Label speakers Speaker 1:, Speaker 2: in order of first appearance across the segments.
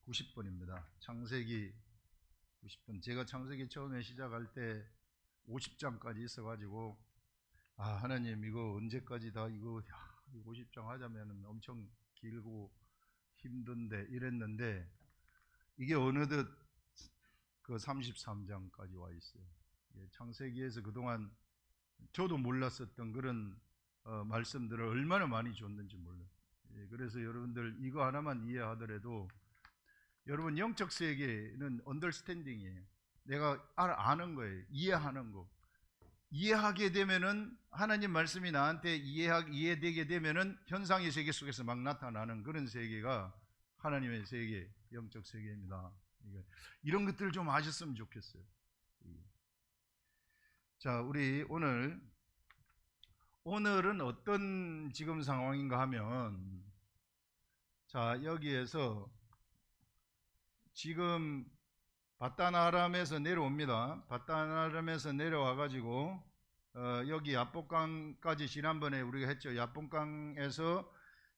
Speaker 1: 90번입니다. 창세기 90번. 제가 창세기 처음에 시작할 때 50장까지 있어가지고 하나님 이거 언제까지 다 이거 50장 하자면 엄청 길고 힘든데 이랬는데 이게 어느덧 그 33장까지 와 있어요. 창세기에서 그동안 저도 몰랐었던 그런 말씀들을 얼마나 많이 줬는지 몰라요. 그래서 여러분들 이거 하나만 이해하더라도 여러분 영적 세계는 언더스탠딩이에요. 내가 아는 거예요. 이해하는 거. 이해하게 되면은 하나님 말씀이 나한테 이해되게 되면은 현상의 세계 속에서 막 나타나는 그런 세계가 하나님의 세계, 영적 세계입니다. 이런 것들을 좀 아셨으면 좋겠어요. 자, 우리 오늘은 어떤 지금 상황인가 하면, 자, 여기에서 지금 바단-아람에서 내려옵니다. 바단-아람에서 내려와가지고 여기 야복강까지 지난번에 우리가 했죠. 야복강에서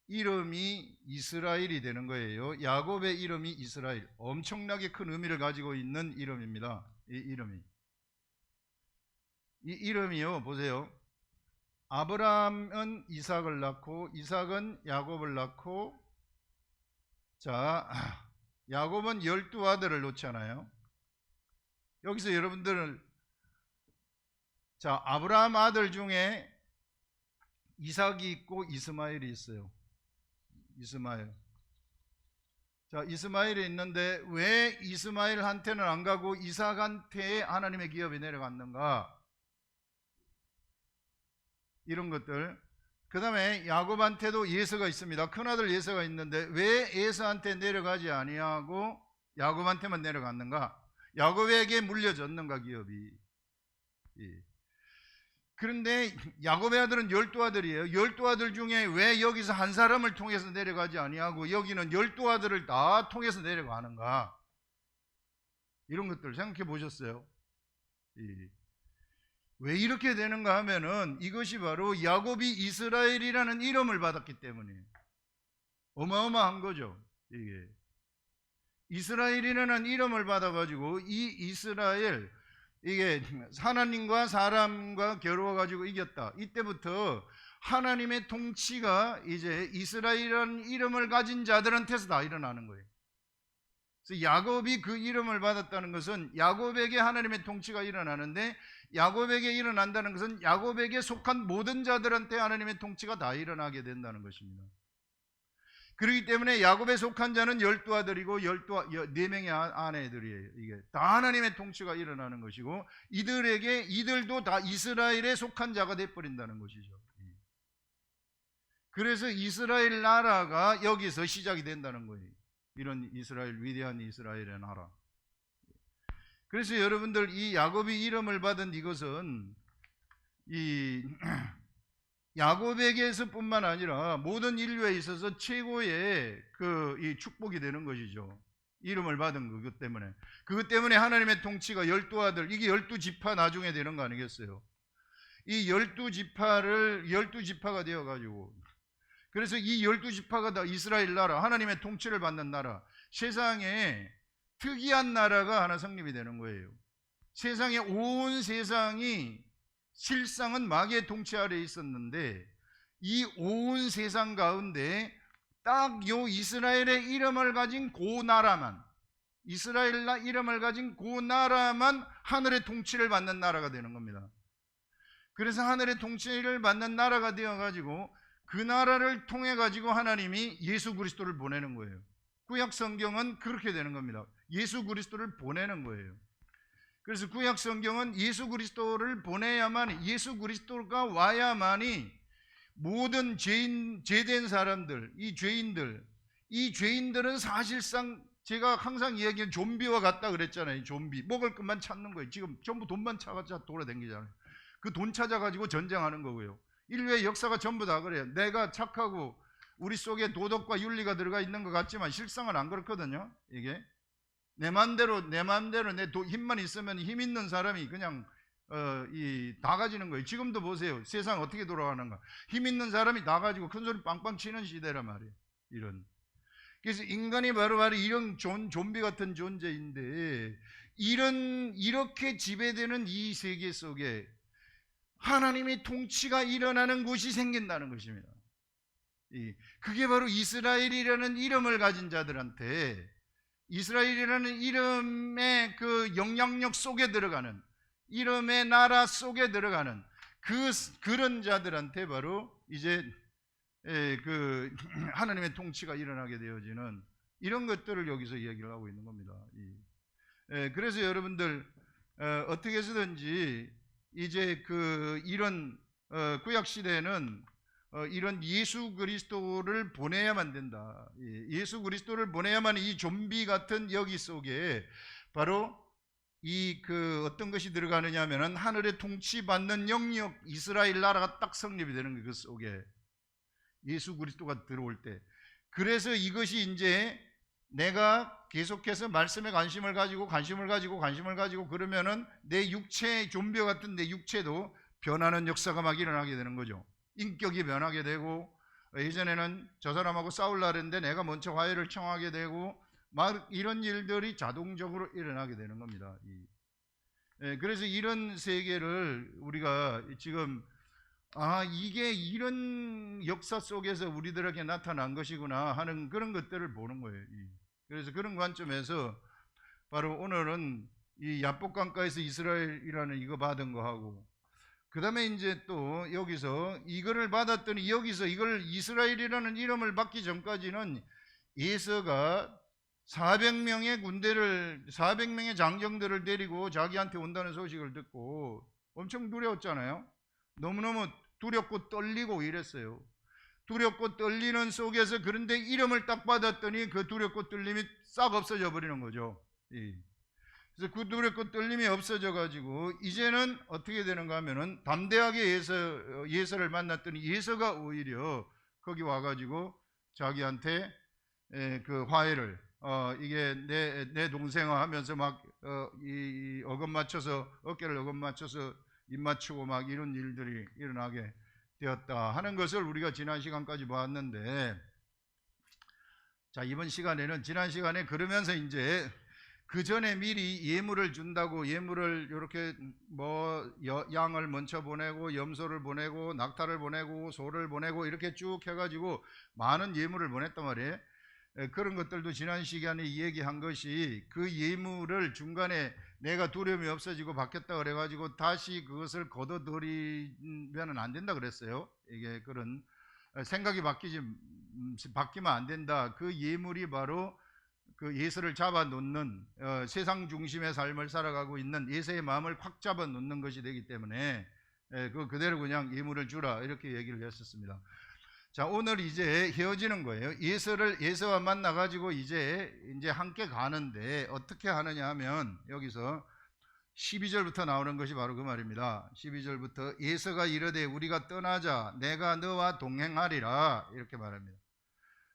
Speaker 1: 이름이 이스라엘이 되는 거예요. 야곱의 이름이 이스라엘. 엄청나게 큰 의미를 가지고 있는 이름입니다. 이 이름이요. 보세요. 아브라함은 이삭을 낳고 이삭은 야곱을 낳고, 자, 야곱은 12아들을 놓잖아요. 여기서 여러분들은, 자, 아브라함 아들 중에 이삭이 있고 이스마엘이 있어요. 이스마엘. 자, 이스마엘이 있는데 왜 이스마엘한테는 안 가고 이삭한테 하나님의 기업이 내려갔는가? 이런 것들. 그 다음에 야곱한테도 예서가 있습니다. 큰아들 예서가 있는데 왜 예서한테 내려가지 아니하고 야곱한테만 내려갔는가? 야곱에게 물려졌는가 기업이? 그런데 야곱의 아들은 12아들이에요 12아들 중에 왜 여기서 한 사람을 통해서 내려가지 아니하고 여기는 12아들을 다 통해서 내려가는가? 이런 것들 생각해 보셨어요? 왜 이렇게 되는가 하면은 이것이 바로 야곱이 이스라엘이라는 이름을 받았기 때문에 어마어마한 거죠. 이게 이스라엘이라는 이름을 받아가지고 이 이스라엘, 이게 하나님과 사람과 겨루어가지고 이겼다. 이때부터 하나님의 통치가 이제 이스라엘이라는 이름을 가진 자들한테서 다 일어나는 거예요. 그래서 야곱이 그 이름을 받았다는 것은 야곱에게 하나님의 통치가 일어나는데, 야곱에게 일어난다는 것은 야곱에게 속한 모든 자들한테 하나님의 통치가 다 일어나게 된다는 것입니다. 그렇기 때문에 야곱에 속한 자는 12아들이고 4명의 아내들이에요. 이게 다 하나님의 통치가 일어나는 것이고, 이들도 다 이스라엘에 속한 자가 되어버린다는 것이죠. 그래서 이스라엘 나라가 여기서 시작이 된다는 거예요. 이런 이스라엘, 위대한 이스라엘의 나라. 그래서 여러분들 이 야곱이 이름을 받은 이것은 이 야곱에게서뿐만 아니라 모든 인류에 있어서 최고의 이 축복이 되는 것이죠. 이름을 받은 그것 때문에 하나님의 통치가 12아들, 이게 12지파 나중에 되는 거 아니겠어요? 이 12지파가 되어가지고, 그래서 이 12지파가 다 이스라엘 나라, 하나님의 통치를 받는 나라, 세상에 특이한 나라가 하나 성립이 되는 거예요. 세상에 온 세상이 실상은 마귀의 통치 아래에 있었는데, 이 온 세상 가운데 딱 요 이스라엘의 이름을 가진 그 나라만, 이스라엘 이름을 가진 그 나라만 하늘의 통치를 받는 나라가 되는 겁니다. 그래서 하늘의 통치를 받는 나라가 되어가지고 그 나라를 통해가지고 하나님이 예수 그리스도를 보내는 거예요. 구약 성경은 그렇게 되는 겁니다. 예수 그리스도를 보내는 거예요. 그래서 구약 성경은 예수 그리스도를 보내야만, 예수 그리스도가 와야만이 모든 죄된 사람들, 이 죄인들은 사실상 제가 항상 이야기하는 좀비와 같다 그랬잖아요. 좀비, 먹을 것만 찾는 거예요. 지금 전부 돈만 찾아서 돌아다니잖아요. 그 돈 찾아가지고 전쟁하는 거고요. 인류의 역사가 전부 다 그래요. 내가 착하고 우리 속에 도덕과 윤리가 들어가 있는 것 같지만 실상은 안 그렇거든요. 이게 내 맘대로 내 힘만 있으면 힘 있는 사람이 그냥 다 가지는 거예요. 지금도 보세요. 세상 어떻게 돌아가는가. 힘 있는 사람이 다 가지고 큰 소리 빵빵 치는 시대란 말이에요. 이런. 그래서 인간이 바로 이런 좀비 같은 존재인데, 이렇게 지배되는 이 세계 속에 하나님의 통치가 일어나는 곳이 생긴다는 것입니다. 그게 바로 이스라엘이라는 이름을 가진 자들한테, 이스라엘이라는 이름의 그 영향력 속에 들어가는, 이름의 나라 속에 들어가는 그런 자들한테 바로 이제 그 하나님의 통치가 일어나게 되어지는 이런 것들을 여기서 이야기를 하고 있는 겁니다. 그래서 여러분들 어떻게 해서든지 이제 이런 구약 시대에는 이런 예수 그리스도를 보내야만 된다. 예수 그리스도를 보내야만 이 좀비 같은 여기 속에 바로 어떤 것이 들어가느냐 하면은 하늘의 통치받는 영역, 이스라엘 나라가 딱 성립이 되는 거예요. 그 속에 예수 그리스도가 들어올 때. 그래서 이것이 이제 내가 계속해서 말씀에 관심을 가지고 그러면은 내 육체, 좀비 같은 내 육체도 변하는 역사가 막 일어나게 되는 거죠. 인격이 변하게 되고, 예전에는 저 사람하고 싸우려고 했는데 내가 먼저 화해를 청하게 되고, 막 이런 일들이 자동적으로 일어나게 되는 겁니다. 그래서 이런 세계를 우리가 지금 이게 이런 역사 속에서 우리들에게 나타난 것이구나 하는 그런 것들을 보는 거예요. 그래서 그런 관점에서 바로 오늘은 이 야복강가에서 이스라엘이라는 이거 받은 거하고, 그 다음에 이제 또 여기서 이거를 받았더니 여기서 이걸 이스라엘이라는 이름을 받기 전까지는 예서가 400명의 장정들을 데리고 자기한테 온다는 소식을 듣고 엄청 두려웠잖아요. 너무너무 두렵고 떨리고 이랬어요. 두렵고 떨리는 속에서, 그런데 이름을 딱 받았더니 그 두렵고 떨림이 싹 없어져 버리는 거죠. 그래서 그 두렵고 떨림이 없어져 가지고 이제는 어떻게 되는가 하면은 담대하게 예서를 만났더니 예서가 오히려 거기 와가지고 자기한테 그 화해를 이게 내 동생아 하면서 막 어깨를 어금 맞춰서 입 맞추고 막 이런 일들이 일어나게 되었다 하는 것을 우리가 지난 시간까지 보았는데, 자, 이번 시간에는 지난 시간에 그러면서 이제 그 전에 미리 예물을 준다고, 예물을 이렇게 양을 먼저 보내고 염소를 보내고 낙타를 보내고 소를 보내고 이렇게 쭉 해가지고 많은 예물을 보냈단 말이에요. 그런 것들도 지난 시간에 얘기한 것이, 그 예물을 중간에 내가 두려움이 없어지고 바뀌었다 그래가지고 다시 그것을 걷어들이면 안 된다 그랬어요. 이게 그런 생각이 바뀌면 안 된다. 그 예물이 바로 그 예서를 잡아놓는 세상 중심의 삶을 살아가고 있는 예서의 마음을 확 잡아놓는 것이 되기 때문에 그대로 그냥 예물을 주라 이렇게 얘기를 했었습니다. 자, 오늘 이제 헤어지는 거예요. 예서와 만나가지고 이제 함께 가는데 어떻게 하느냐 하면 여기서 12절부터 나오는 것이 바로 그 말입니다. 12절부터 예서가 이르되 우리가 떠나자, 내가 너와 동행하리라 이렇게 말합니다.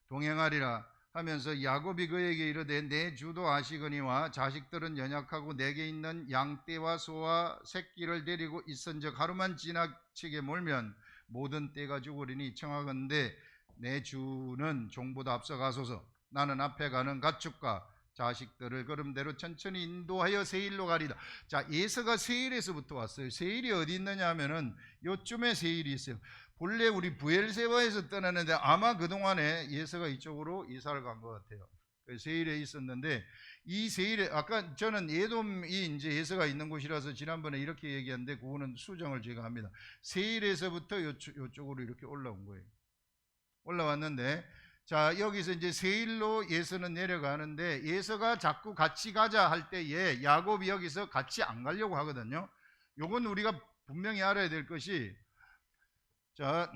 Speaker 1: 동행하리라 하면서 야곱이 그에게 이르되 내 주도 아시거니와 자식들은 연약하고 내게 있는 양떼와 소와 새끼를 데리고 있은즉 하루만 지나치게 몰면 모든 떼가 죽으리니 청하건대 내 주는 종보다 앞서가소서. 나는 앞에 가는 가축과 자식들을 걸음대로 천천히 인도하여 세일로 가리다. 자, 예서가 세일에서부터 왔어요. 세일이 어디 있느냐 하면은 요쯤에 세일이 있어요. 본래 우리 부엘세바에서 떠나는데 아마 그동안에 예서가 이쪽으로 이사를 간 것 같아요. 세일에 있었는데, 이 세일에 아까 저는 에돔이 이제 예서가 있는 곳이라서 지난번에 이렇게 얘기했는데 그거는 수정을 제가 합니다. 세일에서부터 이쪽으로 이렇게 올라온 거예요. 올라왔는데, 자, 여기서 이제 세일로 예서는 내려가는데, 예서가 자꾸 같이 가자 할 때에 야곱이 여기서 같이 안 가려고 하거든요. 요건 우리가 분명히 알아야 될 것이, 자,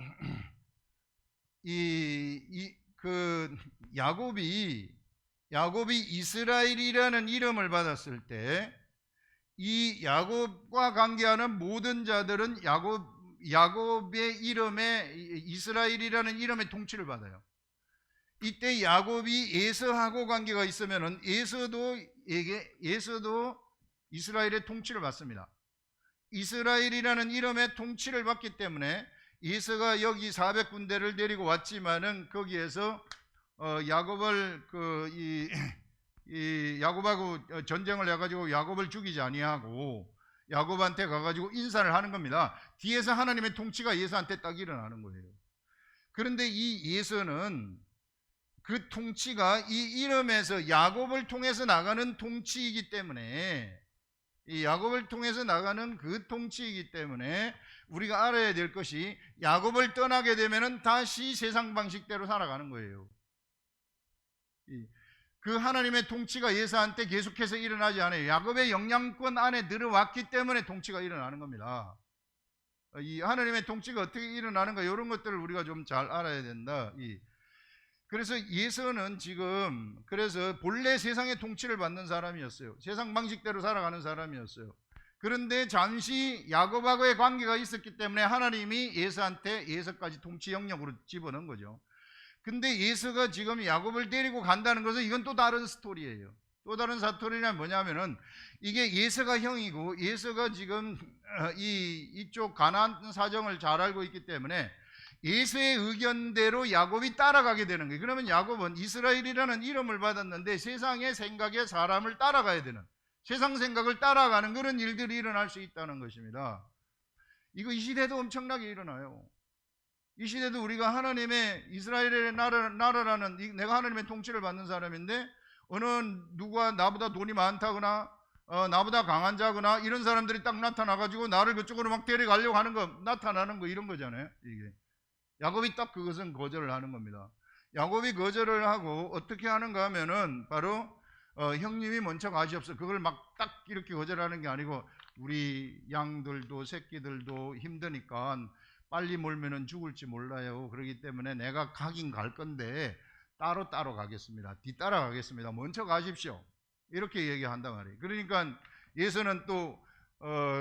Speaker 1: 야곱이 이스라엘이라는 이름을 받았을 때 이 야곱과 관계하는 모든 자들은 야곱의 이름에, 이스라엘이라는 이름의 통치를 받아요. 이때 야곱이 에서하고 관계가 있으면은 에서도 이스라엘의 통치를 받습니다. 이스라엘이라는 이름의 통치를 받기 때문에 에서가 여기 400군대를 데리고 왔지만은 거기에서 야곱을 이 야곱하고 전쟁을 해가지고 야곱을 죽이지 아니하고 야곱한테 가가지고 인사를 하는 겁니다. 뒤에서 하나님의 통치가 예수한테 딱 일어나는 거예요. 그런데 이 예수는 그 통치가 이 이름에서 야곱을 통해서 나가는 통치이기 때문에, 이 야곱을 통해서 나가는 그 통치이기 때문에 우리가 알아야 될 것이, 야곱을 떠나게 되면은 다시 세상 방식대로 살아가는 거예요. 그 하나님의 통치가 예수한테 계속해서 일어나지 않아요. 야곱의 영향권 안에 들어왔기 때문에 통치가 일어나는 겁니다. 이 하나님의 통치가 어떻게 일어나는가, 이런 것들을 우리가 좀 잘 알아야 된다. 그래서 예수는 지금, 그래서 본래 세상의 통치를 받는 사람이었어요. 세상 방식대로 살아가는 사람이었어요. 그런데 잠시 야곱하고의 관계가 있었기 때문에 하나님이 예수한테 예수까지 통치 영역으로 집어넣은 거죠. 근데 예수가 지금 야곱을 데리고 간다는 것은 이건 또 다른 스토리예요. 또 다른 스토리는 뭐냐면은, 이게 예수가 형이고 예수가 지금 이쪽 가나안 사정을 잘 알고 있기 때문에 예수의 의견대로 야곱이 따라가게 되는 거예요. 그러면 야곱은 이스라엘이라는 이름을 받았는데 세상의 생각에 사람을 따라가야 되는, 세상 생각을 따라가는 그런 일들이 일어날 수 있다는 것입니다. 이거 이 시대도 엄청나게 일어나요. 이 시대도 우리가 하나님의 이스라엘의 나라라는, 내가 하나님의 통치를 받는 사람인데 어느 누가 나보다 돈이 많다거나 나보다 강한 자거나 이런 사람들이 딱 나타나가지고 나를 그쪽으로 막 데려가려고 하는 거, 나타나는 거, 이런 거잖아요. 이게 야곱이 딱 그것은 거절을 하는 겁니다. 야곱이 거절을 하고 어떻게 하는가 하면은 바로 형님이 먼저 가시옵소서, 그걸 막 딱 이렇게 거절하는 게 아니고, 우리 양들도 새끼들도 힘드니까 빨리 몰면은 죽을지 몰라요. 그렇기 때문에 내가 가긴 갈 건데 따로 가겠습니다. 뒤따라 가겠습니다. 먼저 가십시오. 이렇게 얘기한단 말이에요. 그러니까 예수는 또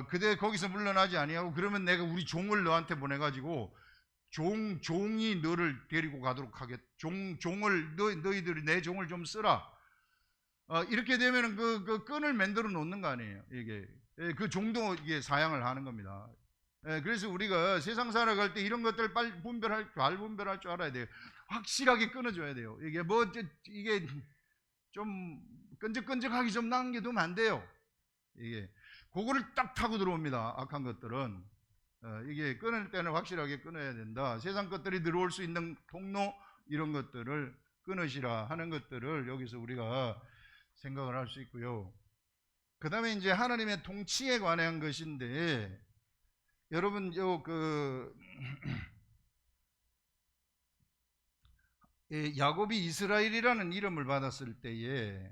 Speaker 1: 그대 거기서 물러나지 아니하고, 그러면 내가 우리 종을 너한테 보내가지고 종이 너를 데리고 가도록 하겠. 종을 너희들이 내 종을 좀 쓰라. 이렇게 되면은 그 끈을 만들어 놓는 거 아니에요. 이게 그 종도 이게 사양을 하는 겁니다. 그래서 우리가 세상 살아갈 때 이런 것들을 잘 분별할 줄 알아야 돼요. 확실하게 끊어줘야 돼요. 이게 좀 끈적끈적하게 좀 남겨두면 안 돼요. 이게 그거를 딱 타고 들어옵니다. 악한 것들은. 이게 끊을 때는 확실하게 끊어야 된다. 세상 것들이 들어올 수 있는 통로, 이런 것들을 끊으시라 하는 것들을 여기서 우리가 생각을 할 수 있고요. 그 다음에 이제 하나님의 통치에 관한 것인데, 여러분 야곱이 이스라엘이라는 이름을 받았을 때에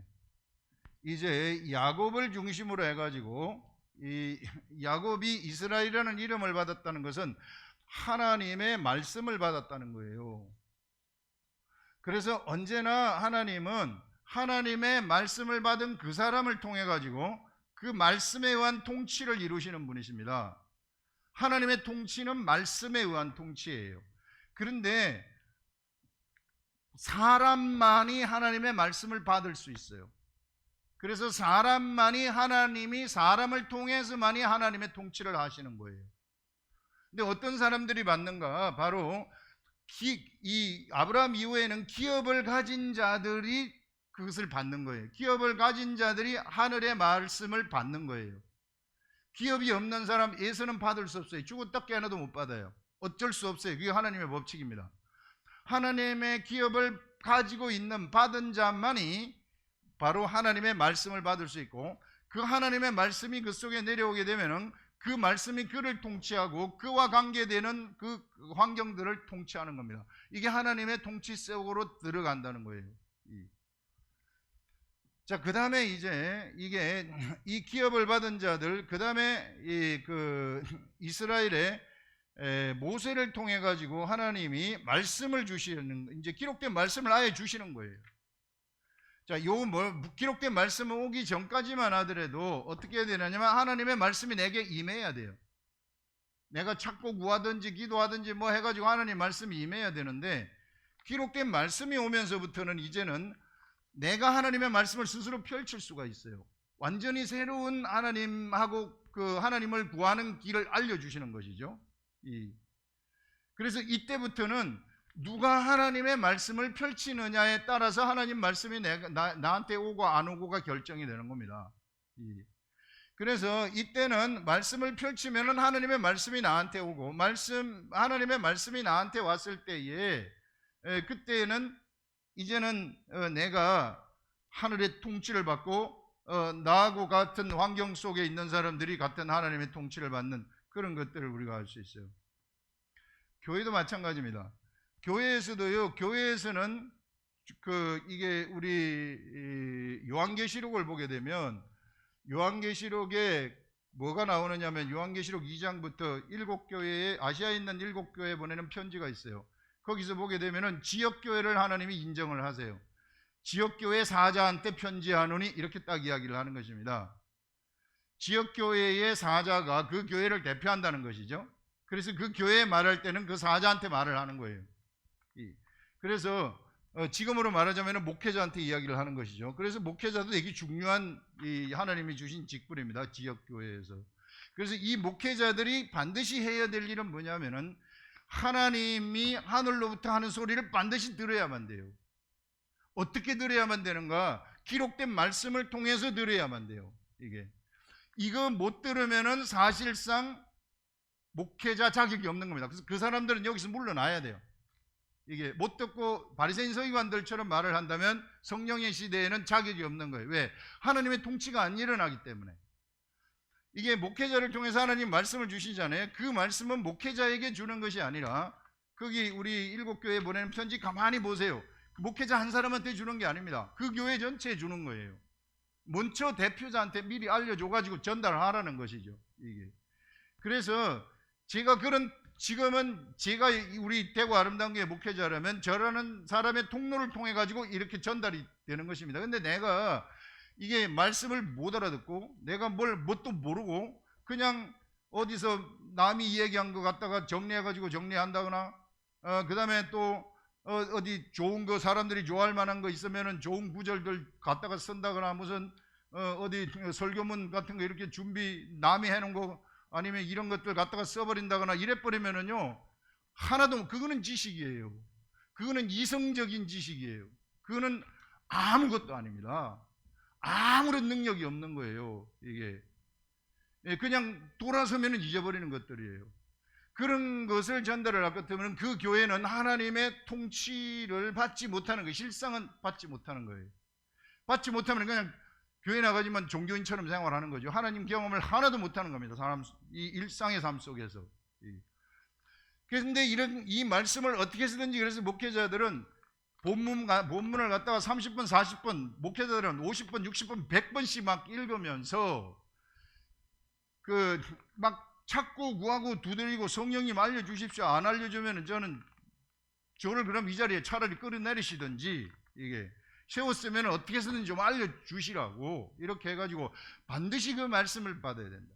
Speaker 1: 이제 야곱을 중심으로 해가지고, 이 야곱이 이스라엘이라는 이름을 받았다는 것은 하나님의 말씀을 받았다는 거예요. 그래서 언제나 하나님은 하나님의 말씀을 받은 그 사람을 통해 가지고 그 말씀에 의한 통치를 이루시는 분이십니다. 하나님의 통치는 말씀에 의한 통치예요. 그런데 사람만이 하나님의 말씀을 받을 수 있어요. 그래서 하나님이 사람을 통해서만이 하나님의 통치를 하시는 거예요. 근데 어떤 사람들이 받는가? 바로 이 아브라함 이후에는 기업을 가진 자들이 그것을 받는 거예요. 기업을 가진 자들이 하늘의 말씀을 받는 거예요. 기업이 없는 사람, 예수는 받을 수 없어요. 죽었다 깨어나도 못 받아요. 어쩔 수 없어요. 그게 하나님의 법칙입니다. 하나님의 기업을 가지고 있는, 받은 자만이 바로 하나님의 말씀을 받을 수 있고, 그 하나님의 말씀이 그 속에 내려오게 되면은 그 말씀이 그를 통치하고 그와 관계되는 그 환경들을 통치하는 겁니다. 이게 하나님의 통치 속으로 들어간다는 거예요. 자, 그 다음에 이제 이 기업을 받은 자들, 그 다음에 이스라엘의 모세를 통해 가지고 하나님이 말씀을 주시는, 이제 기록된 말씀을 아예 주시는 거예요. 자, 기록된 말씀은 오기 전까지만 하더라도 어떻게 해야 되냐면, 하나님의 말씀이 내게 임해야 돼요. 내가 찾고 구하든지 기도하든지 뭐 해가지고 하나님 말씀이 임해야 되는데, 기록된 말씀이 오면서부터는 이제는 내가 하나님의 말씀을 스스로 펼칠 수가 있어요. 완전히 새로운 하나님하고 그 하나님을 구하는 길을 알려주시는 것이죠. 그래서 이때부터는 누가 하나님의 말씀을 펼치느냐에 따라서 하나님 말씀이 나한테 오고 안 오고가 결정이 되는 겁니다. 그래서 이때는 말씀을 펼치면은 하나님의 말씀이 나한테 오고, 하나님의 말씀이 나한테 왔을 때에 그때는 이제는 내가 하늘의 통치를 받고 나하고 같은 환경 속에 있는 사람들이 같은 하나님의 통치를 받는 그런 것들을 우리가 알 수 있어요. 교회도 마찬가지입니다. 교회에서도요, 교회에서는 이게 우리 요한계시록을 보게 되면 요한계시록에 뭐가 나오느냐면 요한계시록 2장부터 7교회에, 아시아에 있는 7교회에 보내는 편지가 있어요. 거기서 보게 되면은 지역교회를 하나님이 인정을 하세요. 지역교회 사자한테 편지하노니 이렇게 딱 이야기를 하는 것입니다. 지역교회의 사자가 그 교회를 대표한다는 것이죠. 그래서 그 교회에 말할 때는 그 사자한테 말을 하는 거예요. 그래서 지금으로 말하자면 목회자한테 이야기를 하는 것이죠. 그래서 목회자도 되게 중요한 하나님이 주신 직분입니다. 지역교회에서. 그래서 이 목회자들이 반드시 해야 될 일은 뭐냐면은 하나님이 하늘로부터 하는 소리를 반드시 들어야만 돼요. 어떻게 들어야만 되는가? 기록된 말씀을 통해서 들어야만 돼요. 이거 못 들으면은 사실상 목회자 자격이 없는 겁니다. 그래서 그 사람들은 여기서 물러나야 돼요. 못 듣고 바리새인 서기관들처럼 말을 한다면 성령의 시대에는 자격이 없는 거예요. 왜? 하나님의 통치가 안 일어나기 때문에. 이게 목회자를 통해서 하나님 말씀을 주시잖아요. 그 말씀은 목회자에게 주는 것이 아니라, 거기 우리 7교회에 보내는 편지 가만히 보세요. 목회자 한 사람한테 주는 게 아닙니다. 그 교회 전체에 주는 거예요. 먼저 대표자한테 미리 알려줘가지고 전달하라는 것이죠. 그래서 지금은 제가 우리 대구 아름다운 교회 목회자라면 저라는 사람의 통로를 통해 가지고 이렇게 전달이 되는 것입니다. 근데 내가 이게 말씀을 못 알아듣고 내가 뭣도 모르고 그냥 어디서 남이 이야기한 거 갖다가 정리해 가지고 정리한다거나, 그 다음에 또 어디 좋은 거, 사람들이 좋아할 만한 거 있으면은 좋은 구절들 갖다가 쓴다거나, 무슨 어디 설교문 같은 거 이렇게 남이 해놓은 거 아니면 이런 것들 갖다가 써버린다거나 이래버리면은요, 하나도, 그거는 지식이에요. 그거는 이성적인 지식이에요. 그거는 아무것도 아닙니다. 아무런 능력이 없는 거예요. 그냥 돌아서면은 잊어버리는 것들이에요. 그런 것을 전달을 할 것 때문에 그 교회는 하나님의 통치를 받지 못하는 거예요. 실상은 받지 못하는 거예요. 받지 못하면 그냥 교회 나가지만 종교인처럼 생활하는 거죠. 하나님 경험을 하나도 못하는 겁니다. 이 일상의 삶 속에서. 그런데 이 말씀을 어떻게 쓰든지, 그래서 목회자들은 본문을 갖다가 30분, 40분, 목회자들은 50분, 60분, 100번씩 막 읽으면서 막 찾고 구하고 두드리고, 성령님 알려주십시오. 안 알려주면 저를 그럼 이 자리에 차라리 끌어내리시든지, 세웠으면 어떻게 쓰는지 좀 알려주시라고 이렇게 해가지고 반드시 그 말씀을 받아야 된다.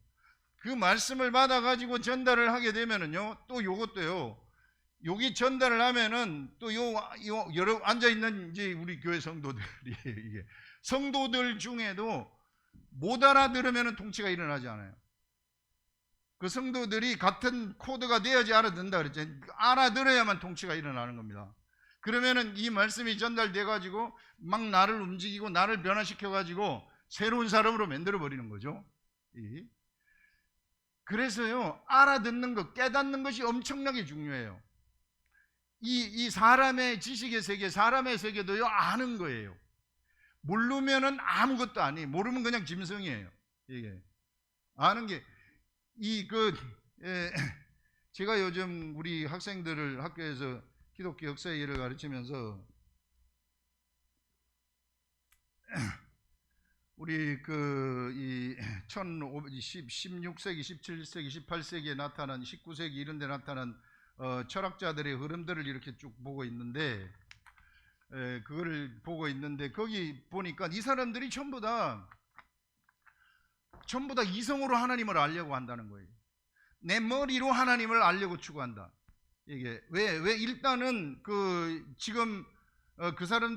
Speaker 1: 그 말씀을 받아가지고 전달을 하게 되면은요, 또 요것도요, 여기 전달을 하면은 또 여러 앉아있는 이제 우리 교회 성도들이 성도들 중에도 못 알아들으면은 통치가 일어나지 않아요. 그 성도들이 같은 코드가 되어야지 알아듣는다 그랬죠. 알아들어야만 통치가 일어나는 겁니다. 그러면은 이 말씀이 전달돼 가지고 막 나를 움직이고 나를 변화시켜 가지고 새로운 사람으로 만들어 버리는 거죠. 그래서요, 알아듣는 것, 깨닫는 것이 엄청나게 중요해요. 이 사람의 지식의 세계, 사람의 세계도요, 아는 거예요. 모르면은 아무것도 아니에요. 모르면 그냥 짐승이에요. 아는 게 제가 요즘 우리 학생들을 학교에서 기독교 역사의 일을 가르치면서 우리 16세기, 17세기, 18세기에 나타난, 19세기 이런 데 나타난 철학자들의 흐름들을 이렇게 쭉 보고 있는데, 그거를 보고 있는데 거기 보니까 이 사람들이 전부 다 이성으로 하나님을 알려고 한다는 거예요. 내 머리로 하나님을 알려고 추구한다. 왜 일단은 지금 그 사람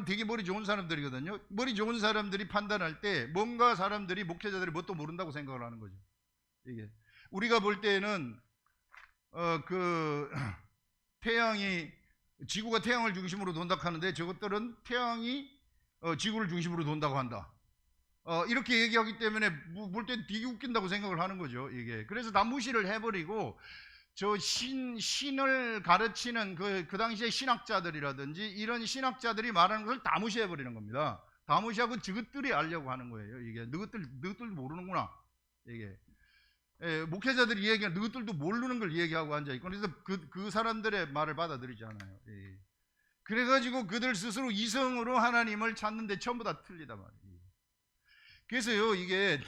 Speaker 1: 되게 머리 좋은 사람들이거든요. 머리 좋은 사람들이 판단할 때 뭔가 사람들이, 목회자들이 뭣도 모른다고 생각을 하는 거죠. 우리가 볼 때는 태양이 지구가 태양을 중심으로 돈다 하는데 저것들은 태양이 지구를 중심으로 돈다고 한다. 이렇게 얘기하기 때문에 볼 때 되게 웃긴다고 생각을 하는 거죠. 이게. 그래서 다 무시를 해버리고 저 신을 가르치는 그 당시에 신학자들이라든지 이런 신학자들이 말하는 것을 다 무시해버리는 겁니다. 다 무시하고 저것들이 알려고 하는 거예요. 이게 너희들 모르는구나. 이게. 목회자들이 얘기하는 너희들도 모르는 걸 얘기하고 앉아있고, 그래서 그 사람들의 말을 받아들이지 않아요. 예. 그래가지고 그들 스스로 이성으로 하나님을 찾는데 전부 다 틀리단 말이에요. 그래서요, 이게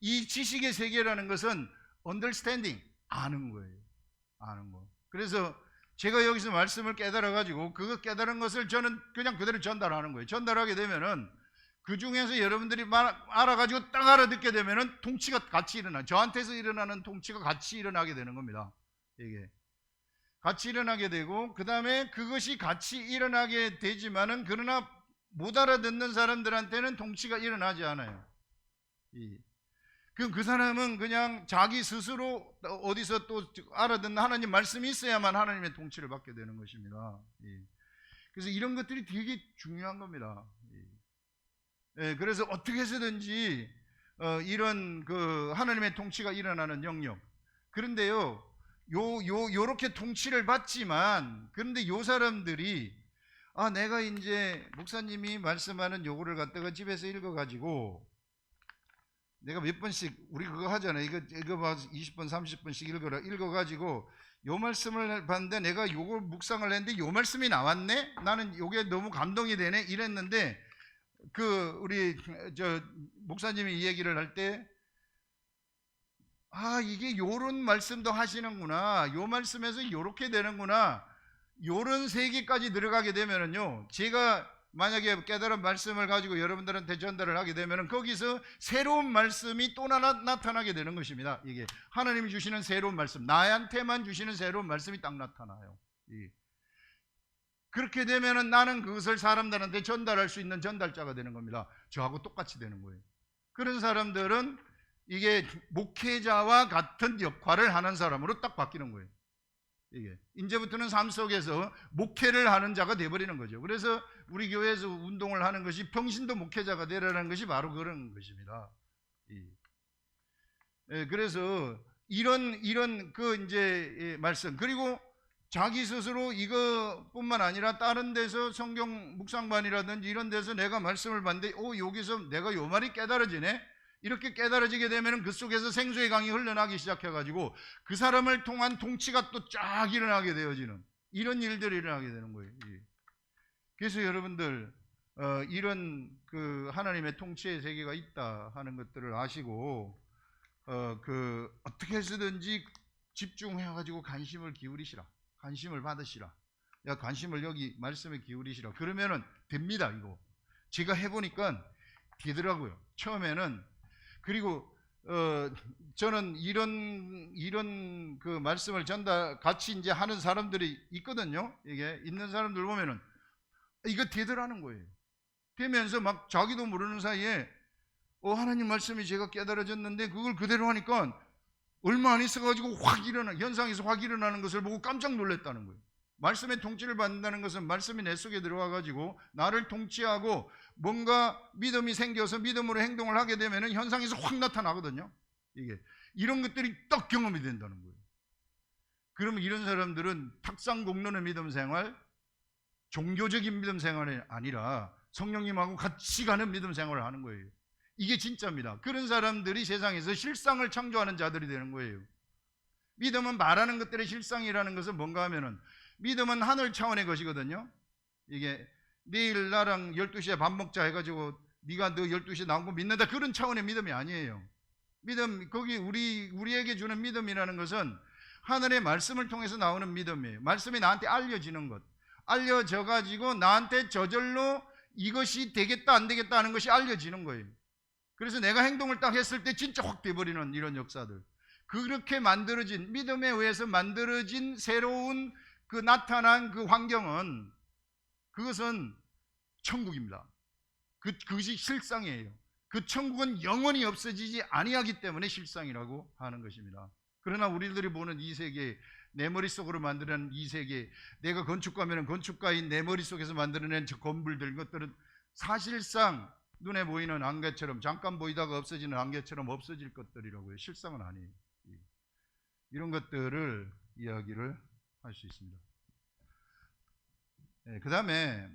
Speaker 1: 이 지식의 세계라는 것은 understanding, 아는 거예요. 아는 거. 그래서 제가 여기서 말씀을 깨달아가지고 그거 깨달은 것을 저는 그냥 그대로 전달하는 거예요. 전달하게 되면은 그 중에서 여러분들이 알아가지고 딱 알아듣게 되면은 통치가 같이 일어나. 저한테서 일어나는 통치가 같이 일어나게 되는 겁니다. 이게 같이 일어나게 되고, 그 다음에 그것이 같이 일어나게 되지만은 그러나 못 알아듣는 사람들한테는 통치가 일어나지 않아요. 그 사람은 그냥 자기 스스로 어디서 또 알아듣는 하나님 말씀이 있어야만 하나님의 통치를 받게 되는 것입니다. 그래서 이런 것들이 되게 중요한 겁니다. 그래서 어떻게 해서든지 이런 그 하나님의 통치가 일어나는 영역. 그런데요, 요렇게 통치를 받지만, 그런데 요 사람들이 내가 이제 목사님이 말씀하는 요거를 갖다가 집에서 읽어가지고 내가 몇 번씩 우리 그거 하잖아요. 이거 봐 20분 30분씩 읽어가지고 요 말씀을 봤는데 내가 요걸 묵상을 했는데 요 말씀이 나왔네. 나는 요게 너무 감동이 되네. 이랬는데 우리 목사님이 이 얘기를 할 때 이게 요런 말씀도 하시는구나. 요 말씀에서 요렇게 되는구나. 요런 세계까지 들어가게 되면은요, 제가 만약에 깨달은 말씀을 가지고 여러분들한테 전달을 하게 되면은 거기서 새로운 말씀이 또 나타나게 되는 것입니다. 이게 하나님이 주시는 새로운 말씀, 나한테만 주시는 새로운 말씀이 딱 나타나요. 그렇게 되면은 나는 그것을 사람들한테 전달할 수 있는 전달자가 되는 겁니다. 저하고 똑같이 되는 거예요. 그런 사람들은 이게 목회자와 같은 역할을 하는 사람으로 딱 바뀌는 거예요. 이게 이제부터는 삶 속에서 목회를 하는 자가 되어버리는 거죠. 그래서 우리 교회에서 운동을 하는 것이 평신도 목회자가 되라는 것이 바로 그런 것입니다. 그래서 이런 그 이제 말씀, 그리고 자기 스스로 이것뿐만 아니라 다른 데서 성경 묵상반이라든지 이런 데서 내가 말씀을 봤는데 여기서 내가 요 말이 깨달아지네. 이렇게 깨달아지게 되면 그 속에서 생수의 강이 흘러나기 시작해가지고 그 사람을 통한 통치가 또 쫙 일어나게 되어지는 이런 일들이 일어나게 되는 거예요. 그래서 여러분들 이런 그 하나님의 통치의 세계가 있다 하는 것들을 아시고 어떻게 해서든지 집중해가지고 관심을 기울이시라. 관심을 받으시라. 관심을 여기 말씀에 기울이시라. 그러면은 됩니다. 이거 제가 해보니까 되더라고요. 처음에는. 그리고 저는 이런 그 말씀을 같이 이제 하는 사람들이 있거든요. 이게 있는 사람들 보면은 이거 되더라는 거예요. 되면서 막 자기도 모르는 사이에 하나님 말씀이 제가 깨달아졌는데 그걸 그대로 하니까 얼마 안 있어가지고 현상에서 확 일어나는 것을 보고 깜짝 놀랐다는 거예요. 말씀의 통치를 받는다는 것은 말씀이 내 속에 들어와가지고 나를 통치하고 뭔가 믿음이 생겨서 믿음으로 행동을 하게 되면 현상에서 확 나타나거든요. 이런 것들이 딱 경험이 된다는 거예요. 그러면 이런 사람들은 탁상공론의 믿음 생활, 종교적인 믿음 생활이 아니라 성령님하고 같이 가는 믿음 생활을 하는 거예요. 이게 진짜입니다. 그런 사람들이 세상에서 실상을 창조하는 자들이 되는 거예요. 믿음은 말하는 것들의 실상이라는 것은 뭔가 하면은 믿음은 하늘 차원의 것이거든요. 이게 내일 나랑 12시에 밥 먹자 해가지고 네가 너 12시에 나온 거 믿는다, 그런 차원의 믿음이 아니에요. 믿음, 거기 우리에게 주는 믿음이라는 것은 하늘의 말씀을 통해서 나오는 믿음이에요. 말씀이 나한테 알려지는 것, 알려져 가지고 나한테 저절로 이것이 되겠다 안 되겠다 하는 것이 알려지는 거예요. 그래서 내가 행동을 딱 했을 때 진짜 확 돼버리는 이런 역사들, 그렇게 만들어진, 믿음에 의해서 만들어진 새로운 그 나타난 그 환경은, 그것은 천국입니다. 그것이 실상이에요. 그 천국은 영원히 없어지지 아니하기 때문에 실상이라고 하는 것입니다. 그러나 우리들이 보는 이 세계, 내 머릿속으로 만들어낸 이 세계, 내가 건축가면 건축가인 내 머릿속에서 만들어낸 저 건물들, 것들은 사실상 눈에 보이는 안개처럼, 잠깐 보이다가 없어지는 안개처럼 없어질 것들이라고요. 실상은 아니에요. 이런 것들을 이야기를 할 수 있습니다. 네, 그 다음에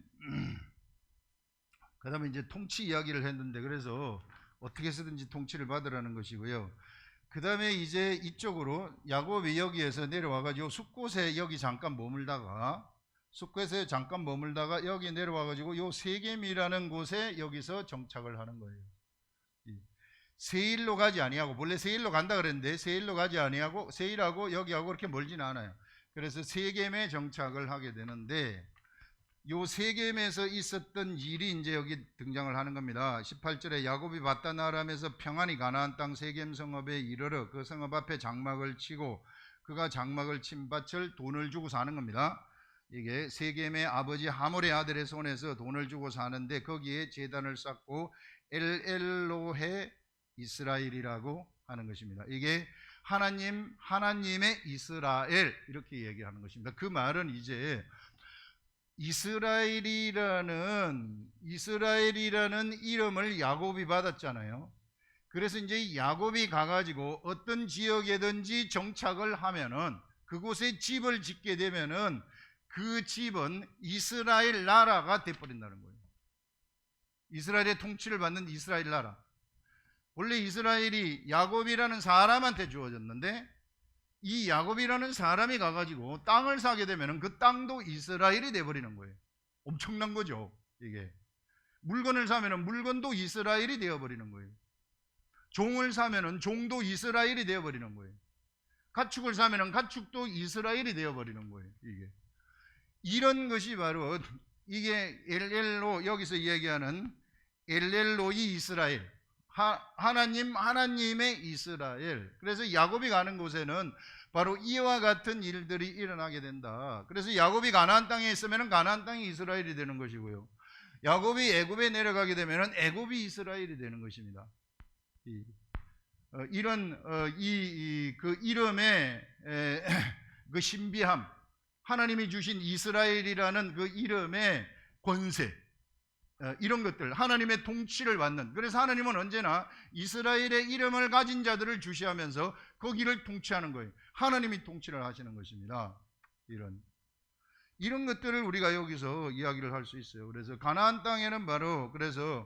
Speaker 1: 이제 통치 이야기를 했는데, 그래서 어떻게 해서든지 통치를 받으라는 것이고요. 그 다음에 이제 이쪽으로 야곱이 여기에서 내려와가지고 숫곳에 여기 잠깐 머물다가, 여기 내려와가지고 요 세겜이라는 곳에 여기서 정착을 하는 거예요. 세일로 가지 아니하고, 원래 세일로 간다 그랬는데 세일로 가지 아니하고, 세일하고 여기하고 그렇게 멀지는 않아요. 그래서 세겜에 정착을 하게 되는데, 요 세겜에서 있었던 일이 이제 여기 등장을 하는 겁니다. 18절에 야곱이 밧단 아람에서 평안히 가나안 땅 세겜 성읍에 이르러 그 성읍 앞에 장막을 치고 그가 장막을 친 밭을 돈을 주고 사는 겁니다. 이게 세겜의 아버지 하몰의 아들의 손에서 돈을 주고 사는데, 거기에 제단을 쌓고 엘엘로헤 이스라엘이라고 하는 것입니다. 이게 하나님의 이스라엘, 이렇게 얘기하는 것입니다. 그 말은 이제 이스라엘이라는 이름을 야곱이 받았잖아요. 그래서 이제 야곱이 가가지고 어떤 지역에든지 정착을 하면은, 그곳에 집을 짓게 되면은 그 집은 이스라엘 나라가 돼버린다는 거예요. 이스라엘의 통치를 받는 이스라엘 나라. 원래 이스라엘이 야곱이라는 사람한테 주어졌는데, 이 야곱이라는 사람이 가가지고 땅을 사게 되면 그 땅도 이스라엘이 돼버리는 거예요. 엄청난 거죠. 이게 물건을 사면 물건도 이스라엘이 되어버리는 거예요. 종을 사면 종도 이스라엘이 되어버리는 거예요. 가축을 사면 가축도 이스라엘이 되어버리는 거예요. 이게 이런 것이 바로 이게 엘엘로, 여기서 얘기하는 엘엘로이 이스라엘, 하나님의 이스라엘. 그래서 야곱이 가는 곳에는 바로 이와 같은 일들이 일어나게 된다. 그래서 야곱이 가나안 땅에 있으면 가나안 땅이 이스라엘이 되는 것이고요, 야곱이 애굽에 내려가게 되면 애굽이 이스라엘이 되는 것입니다. 이런 그 이름의 그 신비함, 하나님이 주신 이스라엘이라는 그 이름의 권세, 이런 것들, 하나님의 통치를 받는, 그래서 하나님은 언제나 이스라엘의 이름을 가진 자들을 주시하면서 거기를 통치하는 거예요. 하나님이 통치를 하시는 것입니다. 이런 것들을 우리가 여기서 이야기를 할 수 있어요. 그래서 가나안 땅에는 바로, 그래서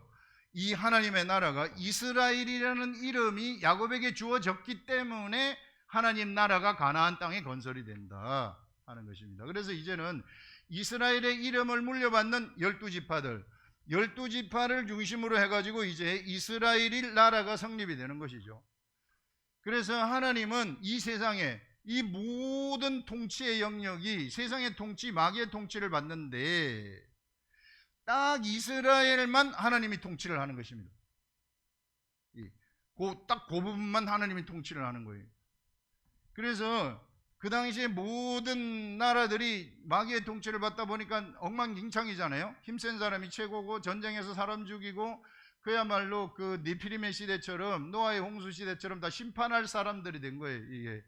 Speaker 1: 이 하나님의 나라가 이스라엘이라는 이름이 야곱에게 주어졌기 때문에 하나님 나라가 가나안 땅에 건설이 된다 하는 것입니다. 그래서 이제는 이스라엘의 이름을 물려받는 12지파들, 12지파를 중심으로 해가지고 이제 이스라엘이 나라가 성립이 되는 것이죠. 그래서 하나님은 이 세상에 이 모든 통치의 영역이, 세상의 통치, 마귀의 통치를 받는데 딱 이스라엘만 하나님이 통치를 하는 것입니다. 딱 그 부분만 하나님이 통치를 하는 거예요. 그래서 그 당시에 모든 나라들이 마귀의 통치를 받다 보니까 엉망진창이잖아요. 힘센 사람이 최고고, 전쟁에서 사람 죽이고, 그야말로 그 니피림의 시대처럼, 노아의 홍수 시대처럼 다 심판할 사람들이 된 거예요. 이게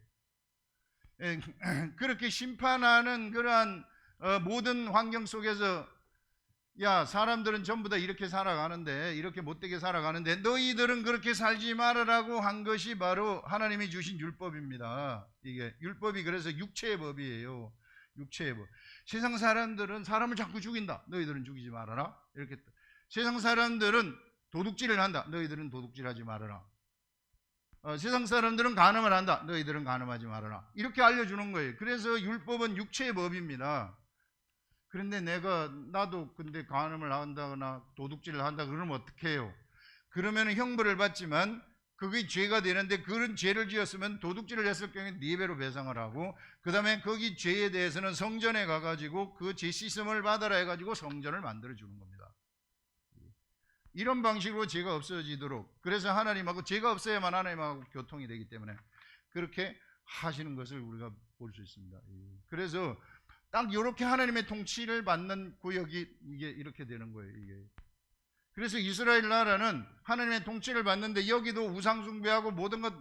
Speaker 1: 그렇게 심판하는 그러한 모든 환경 속에서, 야, 사람들은 전부 다 이렇게 살아가는데, 이렇게 못되게 살아가는데 너희들은 그렇게 살지 말으라고 한 것이 바로 하나님이 주신 율법입니다. 이게 율법이 그래서 육체의 법이에요. 육체의 법. 세상 사람들은 사람을 자꾸 죽인다. 너희들은 죽이지 말아라. 이렇게. 세상 사람들은 도둑질을 한다. 너희들은 도둑질하지 말아라. 세상 사람들은 간음을 한다. 너희들은 간음하지 말아라. 이렇게 알려주는 거예요. 그래서 율법은 육체의 법입니다. 그런데 나도 근데 간음을 한다거나 도둑질을 한다 그러면 어떻게 해요? 그러면 형벌을 받지만 그게 죄가 되는데, 그런 죄를 지었으면 도둑질을 했을 경우에 4배로 배상을 하고, 그 다음에 거기 죄에 대해서는 성전에 가가지고 그 죄 씻음을 받아라 해가지고 성전을 만들어 주는 겁니다. 이런 방식으로 죄가 없어지도록, 그래서 하나님하고, 죄가 없어야만 하나님하고 교통이 되기 때문에 그렇게 하시는 것을 우리가 볼 수 있습니다. 그래서 딱 이렇게 하나님의 통치를 받는 구역이 이게 이렇게 되는 거예요. 이게. 그래서 이스라엘 나라는 하나님의 통치를 받는데, 여기도 우상 숭배하고 모든 것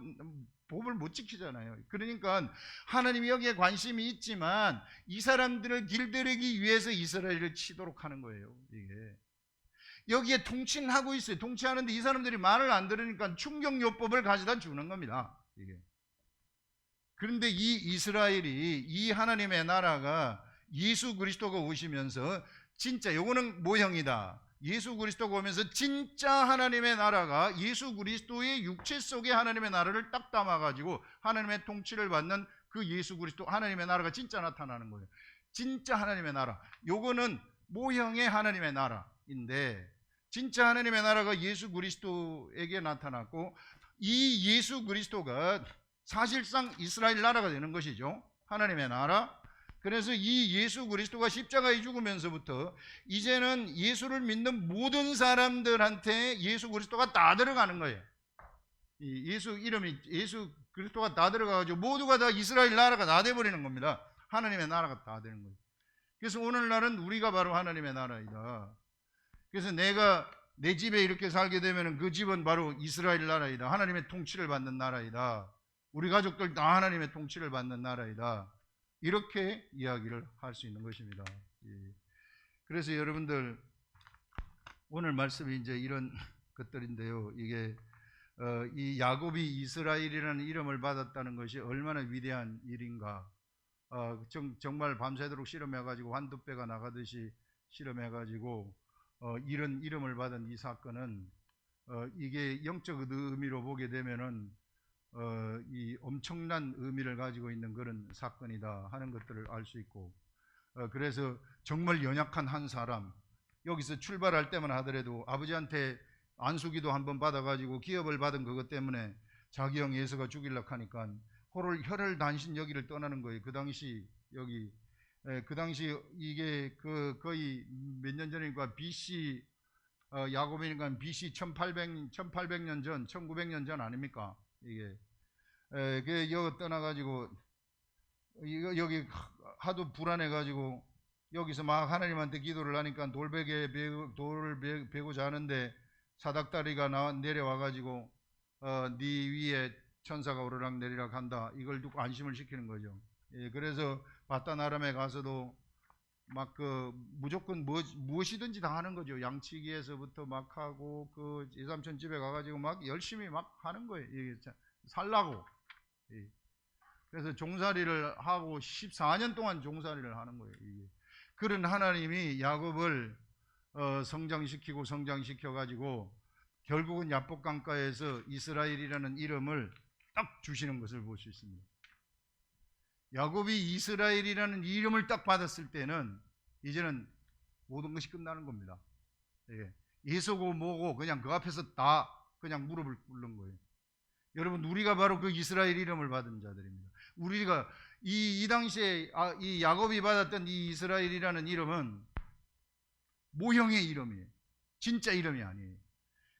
Speaker 1: 법을 못 지키잖아요. 그러니까 하나님이 여기에 관심이 있지만 이 사람들을 길들이기 위해서 이스라엘을 치도록 하는 거예요. 이게 여기에 통치는 하고 있어요. 통치하는데 이 사람들이 말을 안 들으니까 충격요법을 가져다 주는 겁니다. 이게. 그런데 이 이스라엘이, 이 하나님의 나라가 예수 그리스도가 오시면서 진짜 요거는 모형이다. 예수 그리스도가 오면서 진짜 하나님의 나라가 예수 그리스도의 육체 속에 하나님의 나라를 딱 담아가지고 하나님의 통치를 받는 그 예수 그리스도 하나님의 나라가 진짜 나타나는 거예요. 진짜 하나님의 나라. 요거는 모형의 하나님의 나라인데 진짜 하나님의 나라가 예수 그리스도에게 나타났고 이 예수 그리스도가 사실상 이스라엘 나라가 되는 것이죠. 하나님의 나라. 그래서 이 예수 그리스도가 십자가에 죽으면서부터 이제는 예수를 믿는 모든 사람들한테 예수 그리스도가 다 들어가는 거예요. 이 예수 이름이 예수 그리스도가 다 들어가가지고 모두가 다 이스라엘 나라가 다 돼버리는 겁니다. 하나님의 나라가 다 되는 거예요. 그래서 오늘날은 우리가 바로 하나님의 나라이다. 그래서 내가 내 집에 이렇게 살게 되면 그 집은 바로 이스라엘 나라이다. 하나님의 통치를 받는 나라이다. 우리 가족들 다 하나님의 통치를 받는 나라이다. 이렇게 이야기를 할 수 있는 것입니다. 그래서 여러분들 오늘 말씀이 이제 이런 것들인데요. 이게 이 야곱이 이스라엘이라는 이름을 받았다는 것이 얼마나 위대한 일인가. 정말 밤새도록 실험해가지고 한두 배가 나가듯이 실험해가지고 이런 이름을 받은 이 사건은 이게 영적 의미로 보게 되면은 이 엄청난 의미를 가지고 있는 그런 사건이다 하는 것들을 알 수 있고 그래서 정말 연약한 한 사람 여기서 출발할 때만 하더라도 아버지한테 안수기도 한번 받아가지고 기업을 받은 그것 때문에 자기 형 예수가 죽이려고 하니까 혈을 단신 여기를 떠나는 거예요. 그 당시 여기 그 당시 이게 거의 몇 년 전이니까 BC 야곱이니까 BC 1800년 전 1900년 전 아닙니까? 이게 여기 떠나가지고 여기 하도 불안해가지고 여기서 막 하나님한테 기도를 하니까 돌을 베고 자는데 사닥다리가 내려와가지고 네 위에 천사가 오르락 내리락 한다. 이걸 듣고 안심을 시키는 거죠. 그래서 바다나람에 가서도 막 무조건 무엇이든지 다 하는 거죠. 양치기에서부터 막 하고 그 이삼촌 집에 가가지고 막 열심히 막 하는 거예요. 살라고. 그래서 종살이를 하고 14년 동안 종살이를 하는 거예요. 그런 하나님이 야곱을 성장시키고 성장시켜가지고 결국은 야복 강가에서 이스라엘이라는 이름을 딱 주시는 것을 볼 수 있습니다. 야곱이 이스라엘이라는 이름을 딱 받았을 때는 이제는 모든 것이 끝나는 겁니다. 예수고 뭐고 그냥 그 앞에서 다 그냥 무릎을 꿇는 거예요. 여러분 우리가 바로 그 이스라엘 이름을 받은 자들입니다. 우리가 이 당시에 이 야곱이 받았던 이 이스라엘이라는 이름은 모형의 이름이에요. 진짜 이름이 아니에요.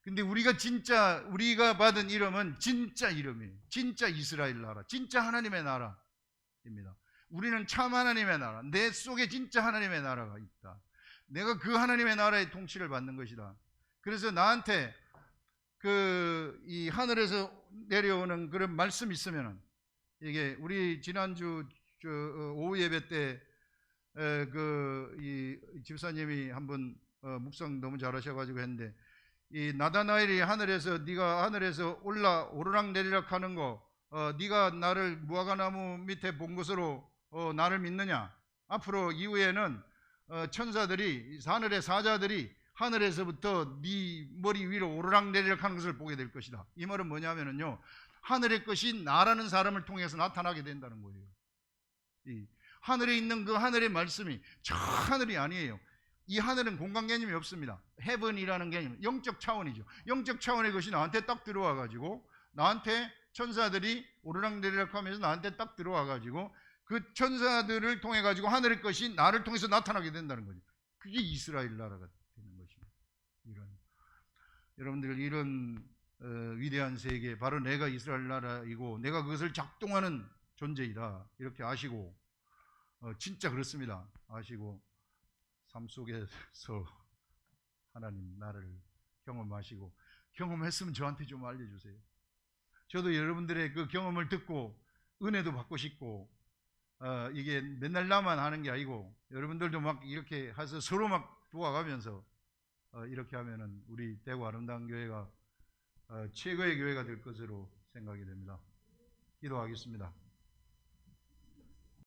Speaker 1: 근데 우리가 받은 이름은 진짜 이름이에요. 진짜 이스라엘 나라, 진짜 하나님의 나라입니다. 우리는 참 하나님의 나라, 내 속에 진짜 하나님의 나라가 있다. 내가 그 하나님의 나라의 통치를 받는 것이다. 그래서 나한테 이 하늘에서 내려오는 그런 말씀이 있으면은 이게 우리 지난주 오후 예배 때 이 집사님이 한번 묵상 너무 잘하셔가지고 했는데 이 나다나엘이 네가 하늘에서 오르락 내리락 하는 거 네가 나를 무화과나무 밑에 본 것으로 나를 믿느냐? 앞으로 이후에는 천사들이 하늘의 사자들이 하늘에서부터 네 머리 위로 오르락 내리락 하는 것을 보게 될 것이다. 이 말은 뭐냐면요, 하늘의 것이 나라는 사람을 통해서 나타나게 된다는 거예요. 이 하늘에 있는 그 하늘의 말씀이 저 하늘이 아니에요. 이 하늘은 공간 개념이 없습니다. 헤븐이라는 개념, 영적 차원이죠. 영적 차원의 것이 나한테 딱 들어와 가지고 나한테 천사들이 오르락 내리락 하면서 나한테 딱 들어와 가지고 그 천사들을 통해 가지고 하늘의 것이 나를 통해서 나타나게 된다는 거죠. 그게 이스라엘 나라가 되는 것입니다. 여러분들 이런 위대한 세계, 바로 내가 이스라엘 나라이고 내가 그것을 작동하는 존재이다, 이렇게 아시고 진짜 그렇습니다. 아시고 삶 속에서 하나님 나를 경험하시고, 경험했으면 저한테 좀 알려주세요. 저도 여러분들의 그 경험을 듣고 은혜도 받고 싶고, 이게 맨날 나만 하는 게 아니고 여러분들도 막 이렇게 해서 서로 막 도와가면서 이렇게 하면은 우리 대구 아름다운 교회가 최고의 교회가 될 것으로 생각이 됩니다. 기도하겠습니다.